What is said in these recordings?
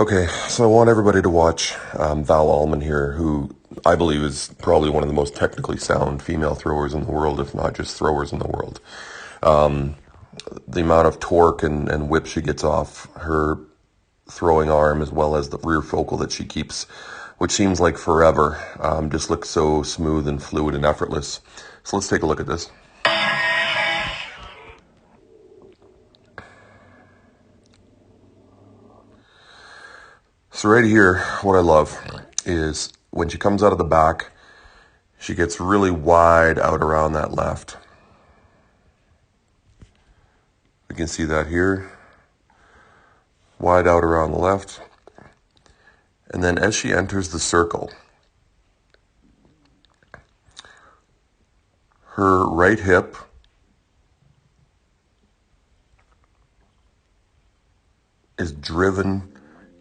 Okay, so I want everybody to watch Val Allman here, who I believe is probably one of the most technically sound female throwers in the world, if not just throwers in the world. The amount of torque and whip she gets off her throwing arm, as well as the rear focal that she keeps, which seems like forever, just looks so smooth and fluid and effortless. So let's take a look at this. So right here, what I love is when she comes out of the back, she gets really wide out around that left. You can see that here, wide out around the left. And then as she enters the circle, her right hip is driven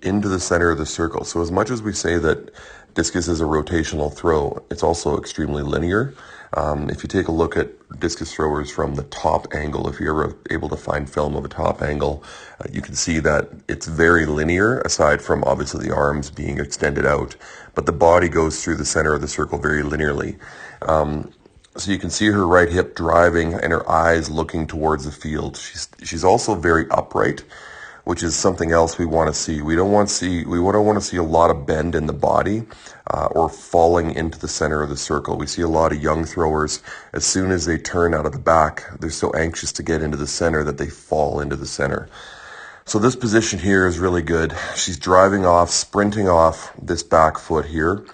into the center of the circle. So as much as we say that discus is a rotational throw, it's also extremely linear. If you take a look at discus throwers from the top angle, if you're ever able to find film of a top angle, you can see that it's very linear, aside from obviously the arms being extended out, but the body goes through the center of the circle very linearly. So you can see her right hip driving and her eyes looking towards the field. She's also very upright, which is something else we want to see. We don't want to see a lot of bend in the body or falling into the center of the circle. We see a lot of young throwers, as soon as they turn out of the back, they're so anxious to get into the center that they fall into the center. So this position here is really good. She's driving off, sprinting off this back foot here,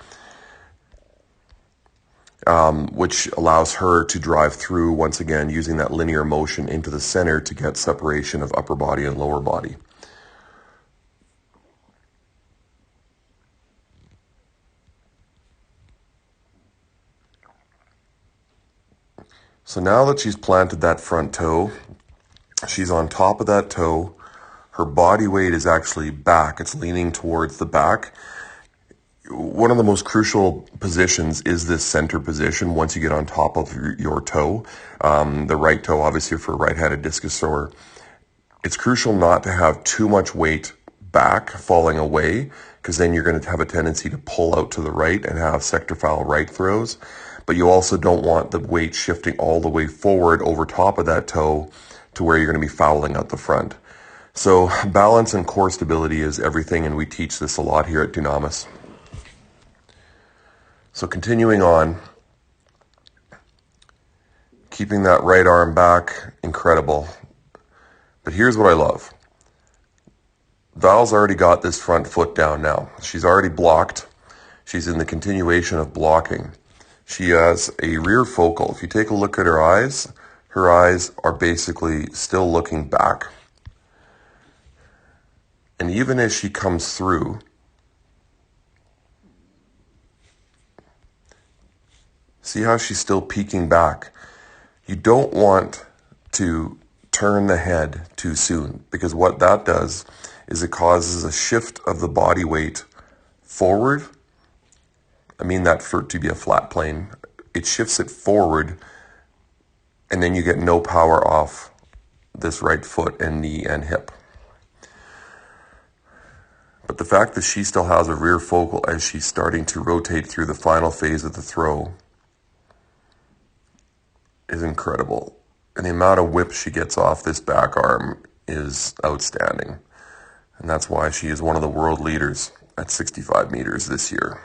which allows her to drive through, once again, using that linear motion into the center to get separation of upper body and lower body. So now that she's planted that front toe, she's on top of that toe. Her body weight is actually back. It's leaning towards the back. One of the most crucial positions is this center position once you get on top of your toe. The right toe, obviously, for a right-handed discus thrower. It's crucial not to have too much weight back falling away, because then you're going to have a tendency to pull out to the right and have sector foul right throws. But you also don't want the weight shifting all the way forward over top of that toe to where you're going to be fouling out the front. So balance and core stability is everything, and we teach this a lot here at Dunamis. So continuing on, keeping that right arm back, incredible. But here's what I love. Val's already got this front foot down now. She's already blocked. She's in the continuation of blocking. She has a rear focal. If you take a look at her eyes are basically still looking back. And even as she comes through, see how she's still peeking back. You don't want to turn the head too soon, because what that does is it causes a shift of the body weight forward. I mean that for it to be a flat plane. It shifts it forward, and then you get no power off this right foot and knee and hip. But the fact that she still has a rear focal as she's starting to rotate through the final phase of the throw is incredible. And the amount of whip she gets off this back arm is outstanding. And that's why she is one of the world leaders at 65 meters this year.